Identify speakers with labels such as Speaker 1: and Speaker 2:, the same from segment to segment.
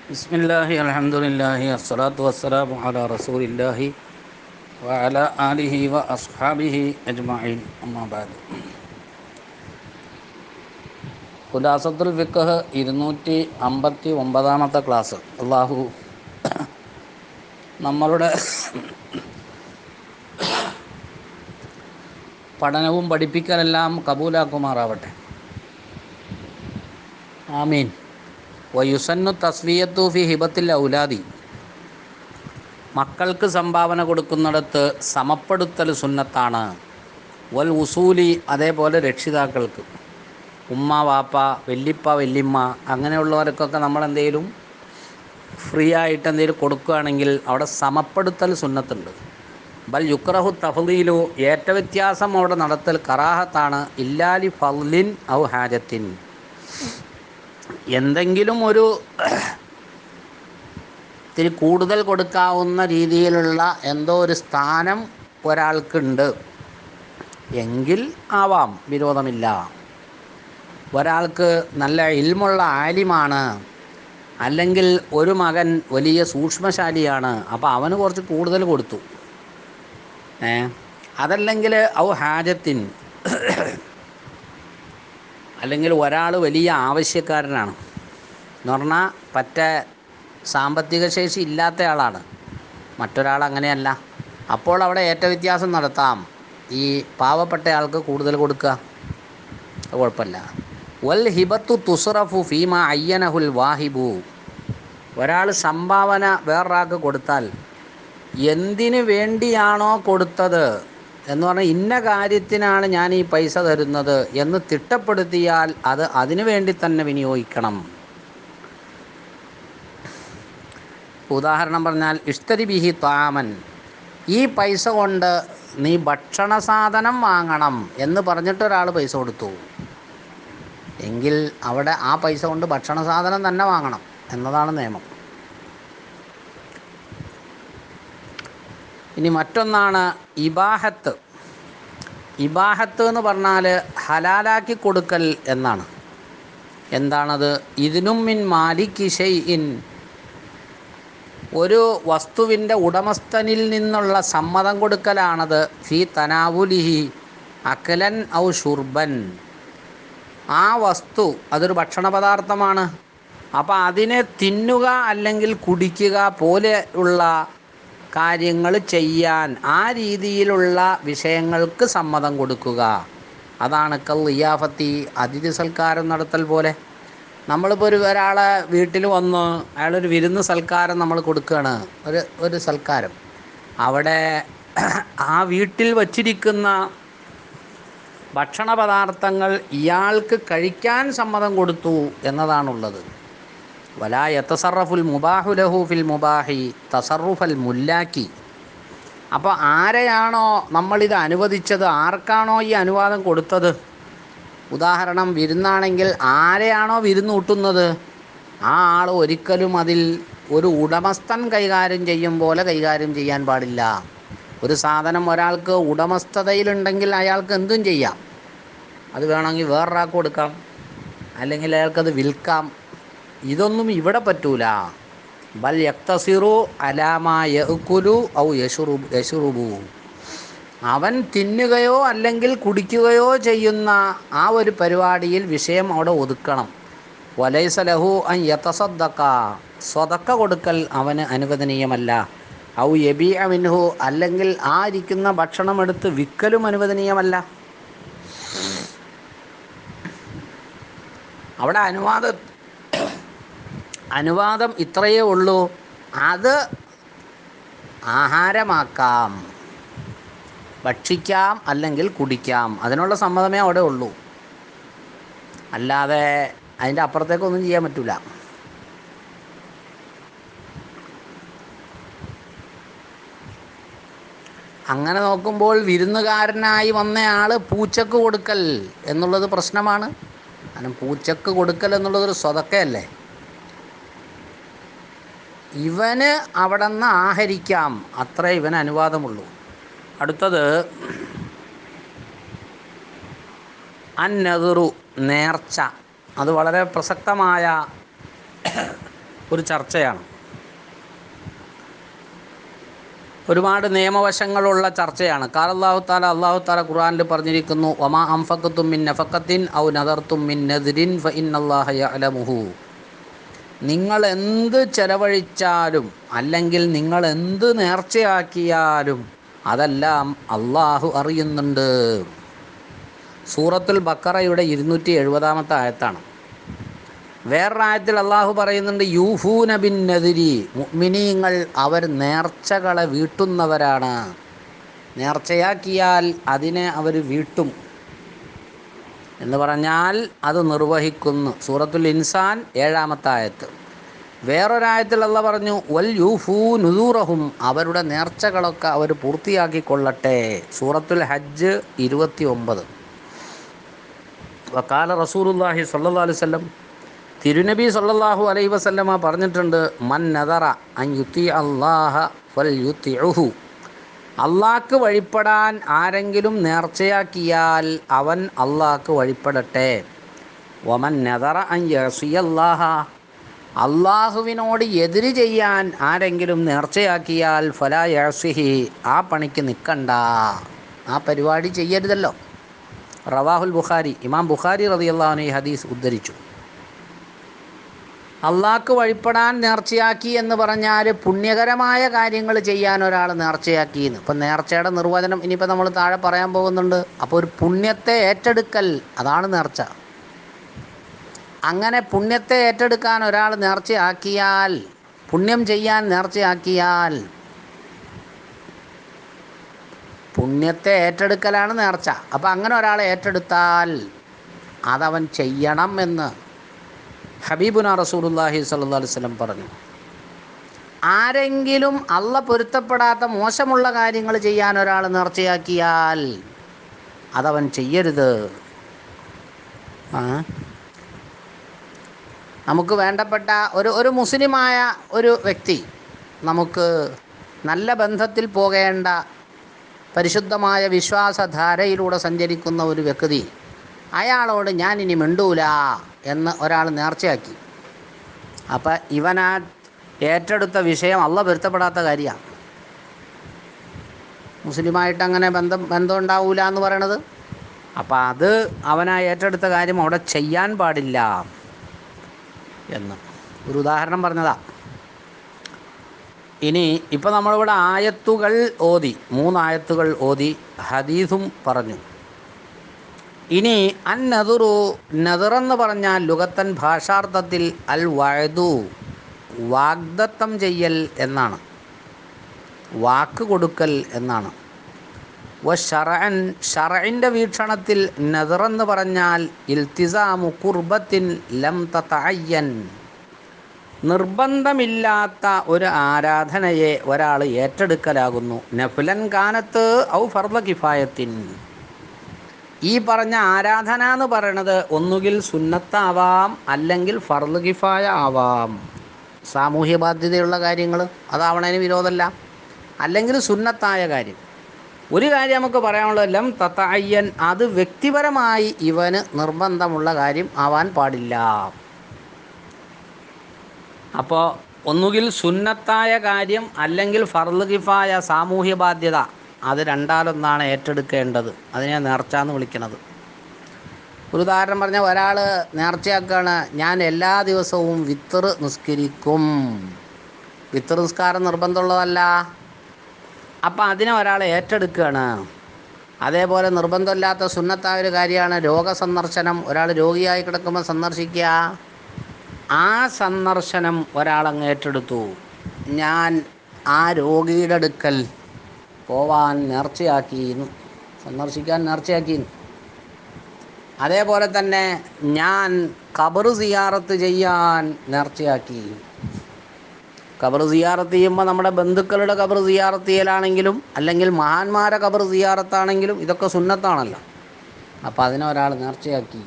Speaker 1: ബിസ്മില്ലാഹി അൽഹംദുലില്ലാഹി അസ്സലാത്തു വസ്സലാമു അലാ റസൂലില്ലാഹി വഅലാ ആലിഹി വ അസ്ഹാബിഹി അജ്മഈൻ അമ്മാ ബഅദ്. ഖുലാസത്തുൽ ഫിഖ്ഹ് 259 ക്ലാസ്. അള്ളാഹു നമ്മളുടെ പഠനവും പഠിപ്പിക്കലെല്ലാം കബൂലാക്കുമാറാവട്ടെ. ആമീൻ. വയുസന്നു തസ്വിയത്തു ഫി ഹിബത്തിൽ ഔലാദി. മക്കൾക്ക് സംഭാവന കൊടുക്കുന്നിടത്ത് സമപ്പെടുത്തൽ സുന്നത്താണ്. വൽ ഉസൂലി, അതേപോലെ രക്ഷിതാക്കൾക്ക്, ഉമ്മ വാപ്പ വല്ലിപ്പ വല്ലിമ്മ അങ്ങനെയുള്ളവർക്കൊക്കെ നമ്മളെന്തെങ്കിലും ഫ്രീ ആയിട്ട് എന്തെങ്കിലും കൊടുക്കുകയാണെങ്കിൽ അവിടെ സമപ്പെടുത്തൽ സുന്നത്തുണ്ട്. ബൽ യുക്രഹു തഫ്ദീലു, ഏറ്റവ്യത്യാസം അവിടെ നടത്തൽ കറാഹത്താണ്. ഇല്ലാലി ഫദ്ലിൻ ഔ ഹാജത്തിൻ, എന്തെങ്കിലും ഒരു ഇത്തിരി കൂടുതൽ കൊടുക്കാവുന്ന രീതിയിലുള്ള എന്തോ ഒരു സ്ഥാനം ഒരാൾക്കുണ്ട് എങ്കിൽ ആവാം, വിരോധമില്ല. ഒരാൾക്ക് നല്ല ഇൽമുള്ള ആലിമാണ്, അല്ലെങ്കിൽ ഒരു മകൻ വലിയ സൂക്ഷ്മശാലിയാണ്, അപ്പോൾ അവന് കുറച്ച് കൂടുതൽ കൊടുത്തു. അതല്ലെങ്കിൽ ഔ ഹാജത്തിൻ, അല്ലെങ്കിൽ ഒരാൾ വലിയ ആവശ്യക്കാരനാണ് എന്ന് പറഞ്ഞാൽ പറ്റേ സാമ്പത്തിക ശേഷി ഇല്ലാത്ത ആളാണ്, മറ്റൊരാൾ അങ്ങനെയല്ല. അപ്പോൾ അവിടെ ഏറ്റവ്യത്യാസം നടത്താം. ഈ പാവപ്പെട്ട ആൾക്ക് കൂടുതൽ കൊടുക്കുക, കുഴപ്പമില്ല. വൽ ഹിബത്തു തുസ്റഫു ഫീമ അയ്യനഹുൽ വാഹിബു, ഒരാൾ സംഭാവന വേറൊരാൾക്ക് കൊടുത്താൽ എന്തിനു വേണ്ടിയാണോ കൊടുത്തത് എന്ന് പറഞ്ഞാൽ ഇന്ന കാര്യത്തിനാണ് ഞാൻ ഈ പൈസ തരുന്നത് എന്ന് തിട്ടപ്പെടുത്തിയാൽ അത് അതിനു വേണ്ടി തന്നെ വിനിയോഗിക്കണം. ഉദാഹരണം പറഞ്ഞാൽ ഇഷ്തരി ബിഹി താമൻ, ഈ പൈസ കൊണ്ട് നീ ഭക്ഷണ സാധനം വാങ്ങണം എന്ന് പറഞ്ഞിട്ട് ഒരാൾ പൈസ കൊടുത്തു എങ്കിൽ അവിടെ ആ പൈസ കൊണ്ട് ഭക്ഷണ സാധനം തന്നെ വാങ്ങണം എന്നതാണ് നിയമം. ഇനി മറ്റൊന്നാണ് ഇബാഹത്ത്. ഇബാഹത്ത് എന്ന് പറഞ്ഞാൽ ഹലാലാക്കി കൊടുക്കൽ എന്നാണ്. എന്താണത്? ഇതിനും മിൻ മാലികി ഷൈഇൻ, ഒരു വസ്തുവിൻ്റെ ഉടമസ്ഥനിൽ നിന്നുള്ള സമ്മതം കൊടുക്കലാണത്. ഫി തനാവുലിഹി അക്കലൻ ഔ ഷുർബൻ, ആ വസ്തു അതൊരു ഭക്ഷണ പദാർത്ഥമാണ്, അപ്പോൾ അതിനെ തിന്നുക അല്ലെങ്കിൽ കുടിക്കുക പോലെ ഉള്ള കാര്യങ്ങൾ ചെയ്യാൻ ആ രീതിയിലുള്ള വിഷയങ്ങൾക്ക് സമ്മതം കൊടുക്കുക. അതാണ് ലിയാഫത്തി, അതിഥി സൽക്കാരം നടത്തൽ പോലെ. നമ്മളിപ്പോൾ ഒരാളെ വീട്ടിൽ വന്ന് അയാളൊരു വിരുന്ന് സൽക്കാരം നമ്മൾ കൊടുക്കുകയാണ്, ഒരു സൽക്കാരം. അവിടെ ആ വീട്ടിൽ വച്ചിരിക്കുന്ന ഭക്ഷണ പദാർത്ഥങ്ങൾ ഇയാൾക്ക് കഴിക്കാൻ സമ്മതം കൊടുത്തു എന്നതാണുള്ളത്. വലാ യതസറഫുൽ മുബാഹു ലഹു ഫിൽ മുബാഹി തസറുഫൽ മുല്ലാക്കി. അപ്പോൾ ആരെയാണോ നമ്മളിത് അനുവദിച്ചത്, ആർക്കാണോ ഈ അനുവാദം കൊടുത്തത്, ഉദാഹരണം വിരുന്നാണെങ്കിൽ ആരെയാണോ വിരുന്ന് കൂട്ടുന്നത് ആ ആൾ ഒരിക്കലും അതിൽ ഒരു ഉടമസ്ഥൻ കൈകാര്യം ചെയ്യും പോലെ കൈകാര്യം ചെയ്യാൻ പാടില്ല. ഒരു സാധനം ഒരാൾക്ക് ഉടമസ്ഥതയിലുണ്ടെങ്കിൽ അയാൾക്ക് എന്തും ചെയ്യാം. അത് വേണമെങ്കിൽ വേറൊരാൾക്ക് കൊടുക്കാം, അല്ലെങ്കിൽ അയാൾക്കത് വിൽക്കാം. ഇതൊന്നും ഇവിടെ പറ്റൂല. ബൽ യക്തസിറു അലാമാ യഅ്കുലു ഔ യശ്റുബു, അവൻ തിന്നുകയോ അല്ലെങ്കിൽ കുടിക്കുകയോ ചെയ്യുന്ന ആ ഒരു പരിപാടിയിൽ വിഷയം അവിടെ ഒതുക്കണം. വലൈസ ലഹു അൻ യതസദ്ദഖ, സ്വതക്ക കൊടുക്കൽ അവന് അനുവദനീയമല്ല. ഔ യബീഅ മിൻഹു, അല്ലെങ്കിൽ ആ ഇരിക്കുന്ന ഭക്ഷണം എടുത്ത് വിൽക്കലും അനുവദനീയമല്ല. അവിടെ അനുവാദം ഇത്രയേ ഉള്ളൂ. അത് ആഹാരമാക്കാം, ഭക്ഷിക്കാം അല്ലെങ്കിൽ കുടിക്കാം, അതിനുള്ള സമ്മതമേ അവിടെ ഉള്ളൂ. അല്ലാതെ അതിൻ്റെ അപ്പുറത്തേക്കൊന്നും ചെയ്യാൻ പറ്റില്ല. അങ്ങനെ നോക്കുമ്പോൾ വിരുന്നുകാരനായി വന്നയാൾ പൂച്ചക്ക് കൊടുക്കൽ എന്നുള്ളത് പ്രശ്നമാണ്. കാരണം പൂച്ചക്ക് കൊടുക്കൽ എന്നുള്ളതൊരു സ്വതക്കയല്ലേ. ഇവന് അവിടെ നിന്ന് ആഹരിക്കാം, അത്രേ ഇവന് അനുവാദമുള്ളൂ. അടുത്തത് അന്നദുറു, നേർച്ച. അത് വളരെ പ്രസക്തമായ ഒരു ചർച്ചയാണ്. ഒരുപാട് നിയമവശങ്ങളുള്ള ചർച്ചയാണ്. അല്ലാഹു തആല ഖുർആനിൽ പറഞ്ഞിരിക്കുന്നു, വമാ അൻഫഖ്തും മിൻ നഫഖത്തിൻ ഔ നദർതും മിൻ നദ്രിൻ ഫഇന്നല്ലാഹ യഅലമുഹു. നിങ്ങൾ എന്ത് ചെലവഴിച്ചാലും അല്ലെങ്കിൽ നിങ്ങൾ എന്ത് നേർച്ചയാക്കിയാലും അതെല്ലാം അള്ളാഹു അറിയുന്നുണ്ട്. സൂറത്തുൽ ബഖറയുടെ 270 ആയത്താണ്. വേറൊരായത്തിൽ അള്ളാഹു പറയുന്നുണ്ട്, യൂഫൂന ബിൻ നദിരി, മുഅ്മിനീങ്ങൾ അവർ നേർച്ചകളെ വീട്ടുന്നവരാണ്. നേർച്ചയാക്കിയാൽ അതിനെ അവർ വീട്ടും എന്ന് പറഞ്ഞാൽ അത് നിർവഹിക്കുന്നു. സൂറത്തുൽ ഇൻസാൻ 7 ആയത്ത്. വേറൊരായത്തിൽ അള്ളാഹ് പറഞ്ഞു, വൽ യൂഫൂ നുദൂറഹും, അവരുടെ നേർച്ചകളൊക്കെ അവർ പൂർത്തിയാക്കിക്കൊള്ളട്ടെ. സൂറത്തുൽ ഹജ്ജ് 29. വഖാല റസൂലുള്ളാഹി സ്വല്ലല്ലാഹു അലൈഹി വസല്ലം, തിരുനബി സല്ലല്ലാഹു അലൈഹി വസല്ലമ പറഞ്ഞിട്ടുണ്ട്, മൻ നദറ അൻ യുതി അല്ലാഹ ഫൽയുതിഉഹു, അള്ളാഹ്ക്ക് വഴിപ്പെടാൻ ആരെങ്കിലും നേർച്ചയാക്കിയാൽ അവൻ അള്ളാഹ്ക്ക് വഴിപ്പെടട്ടെ. വമൻ നദറ അൻ യഅസിയല്ലാഹ, അള്ളാഹുവിനോട് എതിര് ചെയ്യാൻ ആരെങ്കിലും നേർച്ചയാക്കിയാൽ ഫലാ യഅസിഹി, ആ പണിക്ക് നിൽക്കണ്ട, ആ പരിപാടി ചെയ്യരുതല്ലോ. റവാഹുൽ ബുഖാരി, ഇമാം ബുഖാരി റളിയല്ലാഹു അൻഹു ഈ ഹദീസ് ഉദ്ധരിച്ചു. അള്ളാഹ്ക്ക് വഴിപ്പെടാൻ നേർച്ചയാക്കി എന്ന് പറഞ്ഞാൽ പുണ്യകരമായ കാര്യങ്ങൾ ചെയ്യാൻ ഒരാൾ നേർച്ചയാക്കിയെന്ന്. ഇപ്പം നേർച്ചയുടെ നിർവചനം ഇനിയിപ്പോൾ നമ്മൾ താഴെ പറയാൻ പോകുന്നുണ്ട്. അപ്പോൾ ഒരു പുണ്യത്തെ ഏറ്റെടുക്കൽ, അതാണ് നേർച്ച. അങ്ങനെ പുണ്യത്തെ ഏറ്റെടുക്കാൻ ഒരാൾ നേർച്ചയാക്കിയാൽ, പുണ്യം ചെയ്യാൻ നേർച്ചയാക്കിയാൽ, പുണ്യത്തെ ഏറ്റെടുക്കലാണ് നേർച്ച. അപ്പം അങ്ങനെ ഒരാൾ ഏറ്റെടുത്താൽ അതവൻ ചെയ്യണം എന്ന് ഹബീബുന റസൂലുള്ളാഹി സ്വല്ലല്ലാഹു അലൈഹി വസല്ലം പറഞ്ഞു. ആരെങ്കിലും അള്ള പൊരുത്തപ്പെടാത്ത മോശമുള്ള കാര്യങ്ങൾ ചെയ്യാൻ ഒരാൾ നേർച്ചയാക്കിയാൽ അതവൻ ചെയ്യരുത്. നമുക്ക് വേണ്ടപ്പെട്ട ഒരു മുസ്ലിമായ ഒരു വ്യക്തി, നമുക്ക് നല്ല ബന്ധത്തിൽ പോകേണ്ട പരിശുദ്ധമായ വിശ്വാസധാരയിലൂടെ സഞ്ചരിക്കുന്ന ഒരു വ്യക്തി, അയാളോട് ഞാൻ ഇനി മിണ്ടൂല എന്ന് ഒരാൾ നേർച്ചയാക്കി. അപ്പം ഇവനാ ഏറ്റെടുത്ത വിഷയം അള്ള പൊരുത്തപ്പെടാത്ത കാര്യമാണ്. മുസ്ലിമായിട്ട് അങ്ങനെ ബന്ധം ഉണ്ടാവില്ല എന്ന് പറയണത്. അപ്പം അത് അവനാ ഏറ്റെടുത്ത കാര്യം അവിടെ ചെയ്യാൻ പാടില്ല എന്ന് ഒരു ഉദാഹരണം പറഞ്ഞതാ. ഇനി ഇപ്പം നമ്മളിവിടെ ആയത്തുകൾ ഓതി, 3 ആയത്തുകൾ ഓതി, ഹദീസും പറഞ്ഞു. ഇനി അൻ നദുറു, നദറെന്ന് പറഞ്ഞാൽ ലുഗത്തൻ ഭാഷാർത്ഥത്തിൽ അൽ വഅദു, വാഗ്ദത്തം ചെയ്യൽ എന്നാണ്, വാക്ക് കൊടുക്കൽ എന്നാണ്. ശറഅൻ, ശറഇൻ്റെ വീക്ഷണത്തിൽ നദറെന്ന് പറഞ്ഞാൽ ഇൽത്തിസാമു ഖുർബത്തിൻ ലം തതഅയ്യൻ, നിർബന്ധമില്ലാത്ത ഒരു ആരാധനയെ ഒരാൾ ഏറ്റെടുക്കലാകുന്നു. നഫ്ലൻ കാനത്ത് ഔ ഫർള കിഫായത്തിൻ, ഈ പറഞ്ഞ ആരാധന എന്ന് പറയണത് ഒന്നുകിൽ സുന്നത്താവാം അല്ലെങ്കിൽ ഫർള് കിഫായ ആവാം. സാമൂഹ്യ ബാധ്യതയുള്ള കാര്യങ്ങൾ അതാവണതിന് വിരോധമല്ല. അല്ലെങ്കിൽ സുന്നത്തായ കാര്യം. ഒരു കാര്യം നമുക്ക് പറയാനുള്ളത്, ലം തതഅയ്യൻ, അത് വ്യക്തിപരമായി ഇവന് നിർബന്ധമുള്ള കാര്യം ആവാൻ പാടില്ല. അപ്പോൾ ഒന്നുകിൽ സുന്നത്തായ കാര്യം അല്ലെങ്കിൽ ഫർള് കിഫായ സാമൂഹ്യ ബാധ്യത, അത് രണ്ടാലൊന്നാണ് ഏറ്റെടുക്കേണ്ടത്. അതിനെ നേർച്ച എന്ന് വിളിക്കുന്നത്. ഒരു ഉദാഹരണം പറഞ്ഞാൽ, ഒരാൾ നേർച്ചയാക്കുകയാണ്, ഞാൻ എല്ലാ ദിവസവും വിത്തർ നിസ്കരിക്കും. വിത്തർ നിസ്കാരം നിർബന്ധമുള്ളതല്ല. അപ്പം അതിനെ ഒരാൾ ഏറ്റെടുക്കുകയാണ്. അതേപോലെ നിർബന്ധമില്ലാത്ത സുന്നത്തായ ഒരു കാര്യമാണ് രോഗസന്ദർശനം. ഒരാൾ രോഗിയായി കിടക്കുമ്പോൾ സന്ദർശിക്കുക. ആ സന്ദർശനം ഒരാളങ്ങ് ഏറ്റെടുത്തു. ഞാൻ ആ രോഗിയുടെ അടുക്കൽ പോവാൻ നേർച്ചയാക്കിയിരുന്നു, സന്ദർശിക്കാൻ നേർച്ചയാക്കിയിരുന്നു. അതേപോലെ തന്നെ ഞാൻ ഖബർ സിയാറത്ത് ചെയ്യാൻ നേർച്ചയാക്കി. ഖബർ സിയാറത്ത് ചെയ്യുമ്പോൾ നമ്മുടെ ബന്ധുക്കളുടെ ഖബർ സിയാറത്ത് ചെയ്യലാണെങ്കിലും അല്ലെങ്കിൽ മഹാന്മാരെ ഖബർ സിയാറത്താണെങ്കിലും ഇതൊക്കെ സുന്നത്താണല്ലോ. അപ്പോൾ അതിനെ ഒരാൾ നേർച്ചയാക്കി.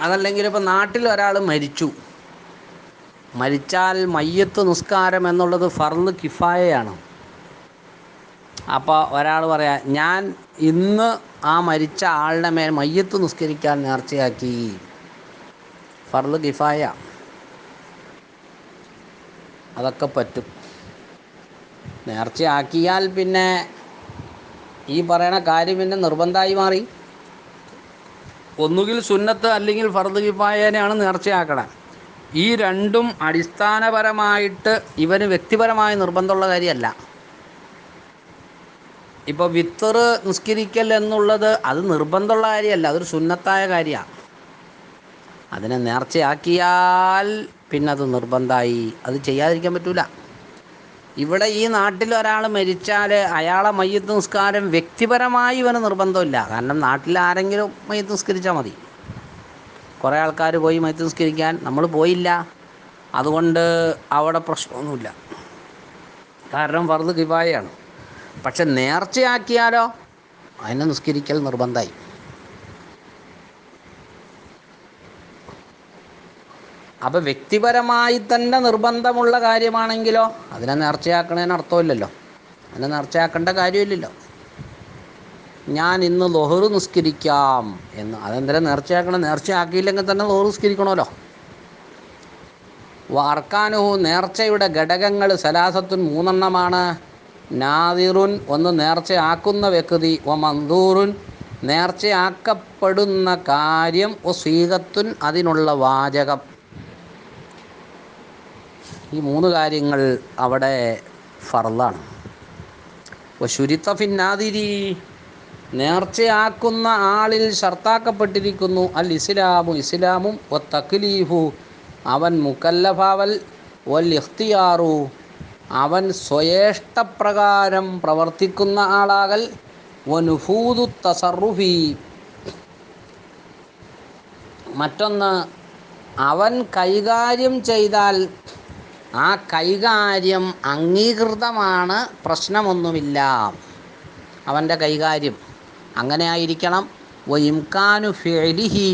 Speaker 1: അതല്ലെങ്കിൽ ഇപ്പോൾ നാട്ടിൽ ഒരാൾ മരിച്ചാൽ മയ്യത്ത് നിസ്കാരം എന്നുള്ളത് ഫർള് കിഫായയാണ്. അപ്പോൾ ഒരാൾ പറയാം, ഞാൻ ഇന്ന് ആ മരിച്ച ആളുടെ മേൽ മയ്യത്ത് നിസ്കരിക്കാൻ നേർച്ചയാക്കി, ഫർള് കിഫായ. അതൊക്കെ പറ്റും. നേർച്ചയാക്കിയാൽ പിന്നെ ഈ പറയണ കാര്യം പിന്നെ നിർബന്ധമായി മാറി. ഒന്നുകിൽ സുന്നത്ത് അല്ലെങ്കിൽ ഫർദ് കിഫായേനെയാണ് നേർച്ചയാക്കണം. ഈ രണ്ടും അടിസ്ഥാനപരമായിട്ട് ഇവന് വ്യക്തിപരമായ നിർബന്ധമുള്ള കാര്യമല്ല. ഇപ്പോൾ വിത്തർ നിസ്കരിക്കൽ എന്നുള്ളത് അത് നിർബന്ധമുള്ള കാര്യമല്ല, അതൊരു സുന്നത്തായ കാര്യമാണ്. അതിനെ നേർച്ചയാക്കിയാൽ പിന്നെ അത് നിർബന്ധമായി, അത് ചെയ്യാതിരിക്കാൻ പറ്റില്ല. ഇവിടെ ഈ നാട്ടിൽ ഒരാൾ മരിച്ചാൽ അയാളെ മയ്യത്ത് നിസ്കാരം വ്യക്തിപരമായി ഇവന് നിർബന്ധമില്ല. കാരണം നാട്ടിൽ ആരെങ്കിലും മയ്യത്ത് നിസ്കരിച്ചാൽ മതി. കുറേ ആൾക്കാർ പോയി മയ്യത്ത് നിസ്കരിക്കാൻ, നമ്മൾ പോയില്ല, അതുകൊണ്ട് അവിടെ പ്രശ്നമൊന്നുമില്ല, കാരണം ഫർദ് കിഫായയാണ്. പക്ഷെ നേർച്ചയാക്കിയാലോ അതിനെ നിസ്കരിക്കൽ നിർബന്ധമായി. അപ്പോൾ വ്യക്തിപരമായി തന്നെ നിർബന്ധമുള്ള കാര്യമാണെങ്കിലോ അതിനെ നേർച്ചയാക്കണതിന് അർത്ഥമില്ലല്ലോ, അതിനെ നേർച്ചയാക്കേണ്ട കാര്യമില്ലല്ലോ. ഞാൻ ഇന്ന് ളുഹർ നിസ്കരിക്കാം എന്ന്, അതെന്തിനാ നേർച്ചയാക്കണം? നേർച്ചയാക്കിയില്ലെങ്കിൽ തന്നെ ളുഹർ നിസ്കരിക്കണമല്ലോ. അർക്കാനുഹു, നേർച്ചയുടെ ഘടകങ്ങൾ സലാസത്തുൻ, മൂന്നെണ്ണമാണ്. നാദിറുൻ, ഒന്ന് നേർച്ചയാക്കുന്ന വ്യക്തി, മൻദൂറുൻ, നേർച്ചയാക്കപ്പെടുന്ന കാര്യം, സ്വീകത്തുൻ, അതിനുള്ള വാചകം. ഈ മൂന്ന് കാര്യങ്ങൾ അവിടെ ഫർളാണ്. ശുരിത്ത ഫിന്നാദിരി, നേർച്ചയാക്കുന്ന ആളിൽ ഷർത്താക്കപ്പെട്ടിരിക്കുന്നു അൽ ഇസ്ലാമു, ഇസ്ലാമും, തക്ലീഫു, അവൻ മുക്കല്ലഫാവൽ, വൽ ഇഖ്തിയാറു, അവൻ സ്വയേഷ്ടപ്രകാരം പ്രവർത്തിക്കുന്ന ആളാകൽ, വനുഫൂദു തസറുഫി, മറ്റൊന്ന് അവൻ കൈകാര്യം ചെയ്താൽ ആ കൈകാര്യം അംഗീകൃതമാണ്, പ്രശ്നമൊന്നുമില്ല. അവൻ്റെ കൈകാര്യം അങ്ങനെ ആയിരിക്കണം. ഇംകാനു ഫിഅലിഹി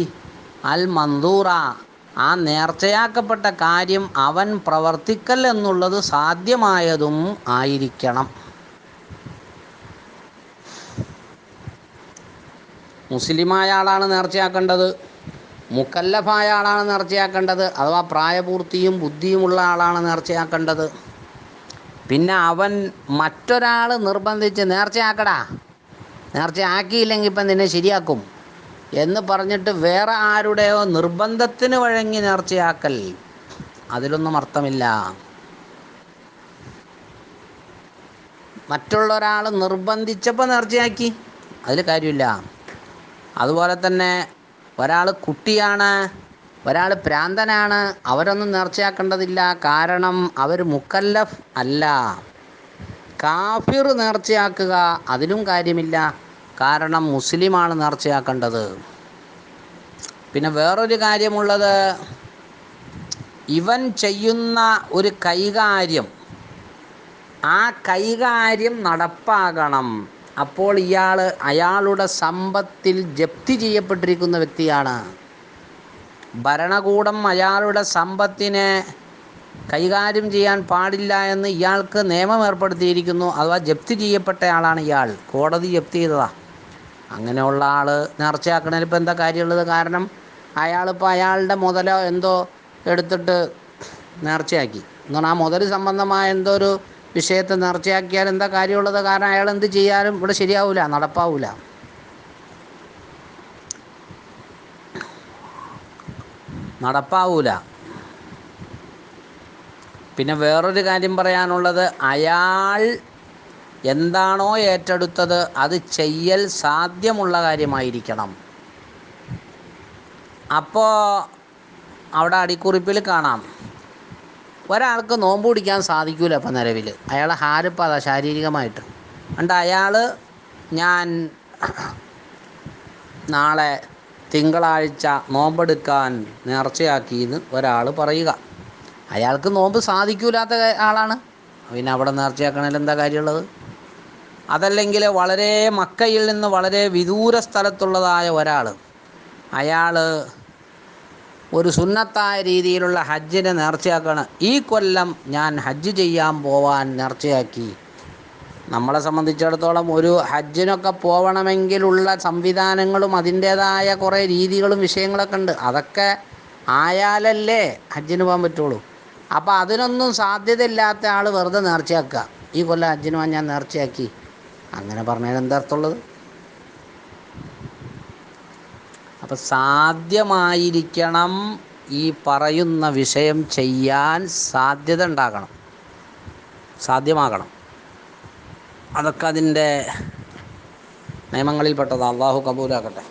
Speaker 1: അൽ മൻദൂറ, ആ നേർച്ചയാക്കപ്പെട്ട കാര്യം അവൻ പ്രവർത്തിക്കൽ എന്നുള്ളത് സാധ്യമായതും ആയിരിക്കണം. മുസ്ലിമായ ആളാണ് നേർച്ചയാക്കേണ്ടത്, മുക്കല്ലഫായ ആളാണ് നേർച്ചയാക്കേണ്ടത്, അഥവാ പ്രായപൂർത്തിയും ബുദ്ധിയുമുള്ള ആളാണ് നേർച്ചയാക്കേണ്ടത്. പിന്നെ അവൻ മറ്റൊരാൾ നിർബന്ധിച്ച് നേർച്ചയാക്കടാ, നേർച്ചയാക്കിയില്ലെങ്കിൽ ഇപ്പം നിന്നെ ശരിയാക്കും എന്ന് പറഞ്ഞിട്ട് വേറെ ആരുടെയോ നിർബന്ധത്തിന് വഴങ്ങി നേർച്ചയാക്കൽ, അതിലൊന്നും അർത്ഥമില്ല. മറ്റുള്ള ഒരാൾ നിർബന്ധിച്ചപ്പോൾ നേർച്ചയാക്കി, അതിൽ കാര്യമില്ല. അതുപോലെ തന്നെ ഒരാൾ കുട്ടിയാണ്, ഒരാൾ പ്രാന്തനാണ്, അവരൊന്നും നേർച്ചയാക്കേണ്ടതില്ല, കാരണം അവർ മുക്കല്ലഫ് അല്ല. കാഫിർ നേർച്ചയാക്കുക, അതിലും കാര്യമില്ല, കാരണം മുസ്ലിമാണ് നേർച്ചയാക്കേണ്ടത്. പിന്നെ വേറൊരു കാര്യമുള്ളത്, ഇവൻ ചെയ്യുന്ന ഒരു കൈകാര്യം, ആ കൈകാര്യം നടപ്പാകണം. അപ്പോൾ അയാളുടെ സമ്പത്തിൽ ജപ്തി ചെയ്യപ്പെട്ടിരിക്കുന്ന വ്യക്തിയാണ്. ഭരണകൂടം അയാളുടെ സമ്പത്തിനെ കൈകാര്യം ചെയ്യാൻ പാടില്ല എന്ന് ഇയാൾക്ക് നിയമം ഏർപ്പെടുത്തിയിരിക്കുന്നു, അഥവാ ജപ്തി ചെയ്യപ്പെട്ട ആളാണ് ഇയാൾ, കോടതി ജപ്തി ചെയ്തതാണ്. അങ്ങനെയുള്ള ആൾ നേർച്ചയാക്കണതിൽ ഇപ്പോൾ എന്താ കാര്യമുള്ളത്? കാരണം അയാളിപ്പോൾ അയാളുടെ മുതലോ എന്തോ എടുത്തിട്ട് നേർച്ചയാക്കി എന്ന് പറഞ്ഞാൽ ആ മുതൽ സംബന്ധമായ എന്തോ ഒരു വിഷയത്തെ നേർച്ചയാക്കിയാൽ എന്താ കാര്യമുള്ളത്? കാരണം അയാൾ എന്ത് ചെയ്യാനും ഇവിടെ ശരിയാവില്ല, നടപ്പാവില്ല. നടപ്പാവൂല. പിന്നെ വേറൊരു കാര്യം പറയാനുള്ളത്, അയാൾ എന്താണോ ഏറ്റെടുത്തത് അത് ചെയ്യൽ സാധ്യമുള്ള കാര്യമായിരിക്കണം. അപ്പോൾ അവിടെ അടിക്കുറിപ്പിൽ കാണാം, ഒരാൾക്ക് നോമ്പ് പിടിക്കാൻ സാധിക്കില്ല ഇപ്പം നിലവിൽ, അയാളെ ഹാരിപ്പോൾ അതാ ശാരീരികമായിട്ട്. അതുകൊണ്ട് അയാൾ ഞാൻ നാളെ തിങ്കളാഴ്ച നോമ്പെടുക്കാൻ നേർച്ചയാക്കിയെന്ന് ഒരാൾ പറയുക, അയാൾക്ക് നോമ്പ് സാധിക്കില്ലാത്ത ആളാണ്, പിന്നെ അവിടെ നേർച്ചയാക്കണതിൽ എന്താ കാര്യമുള്ളത്? അതല്ലെങ്കിൽ വളരെ മക്കയിൽ നിന്ന് വളരെ വിദൂര സ്ഥലത്തുള്ളതായ ഒരാൾ, അയാൾ ഒരു സുന്നത്തായ രീതിയിലുള്ള ഹജ്ജിനെ നേർച്ചയാക്കണം, ഈ കൊല്ലം ഞാൻ ഹജ്ജ് ചെയ്യാൻ പോവാൻ നേർച്ചയാക്കി. നമ്മളെ സംബന്ധിച്ചിടത്തോളം ഒരു ഹജ്ജിനൊക്കെ പോകണമെങ്കിലുള്ള സംവിധാനങ്ങളും അതിൻ്റേതായ കുറേ രീതികളും വിഷയങ്ങളൊക്കെ ഉണ്ട്. അതൊക്കെ ആയാലല്ലേ ഹജ്ജിന് പോകാൻ പറ്റുള്ളൂ. അപ്പോൾ അതിനൊന്നും സാധ്യതയില്ലാത്ത ആൾ വെറുതെ നേർച്ചയാക്കുക. ഈ കൊല്ലം ഹജ്ജിന് പോകാൻ ഞാൻ നേർച്ചയാക്കി, അങ്ങനെ പറഞ്ഞാൽ എന്താ അർത്ഥമുള്ളത്? അപ്പം സാധ്യമായിരിക്കണം ഈ പറയുന്ന വിഷയം ചെയ്യാൻ സാധ്യത ഉണ്ടാകണം, സാധ്യമാകണം. അതൊക്കെ അതിൻ്റെ നിയമങ്ങളിൽപ്പെട്ടതാണ്. അള്ളാഹു കബൂലാക്കട്ടെ.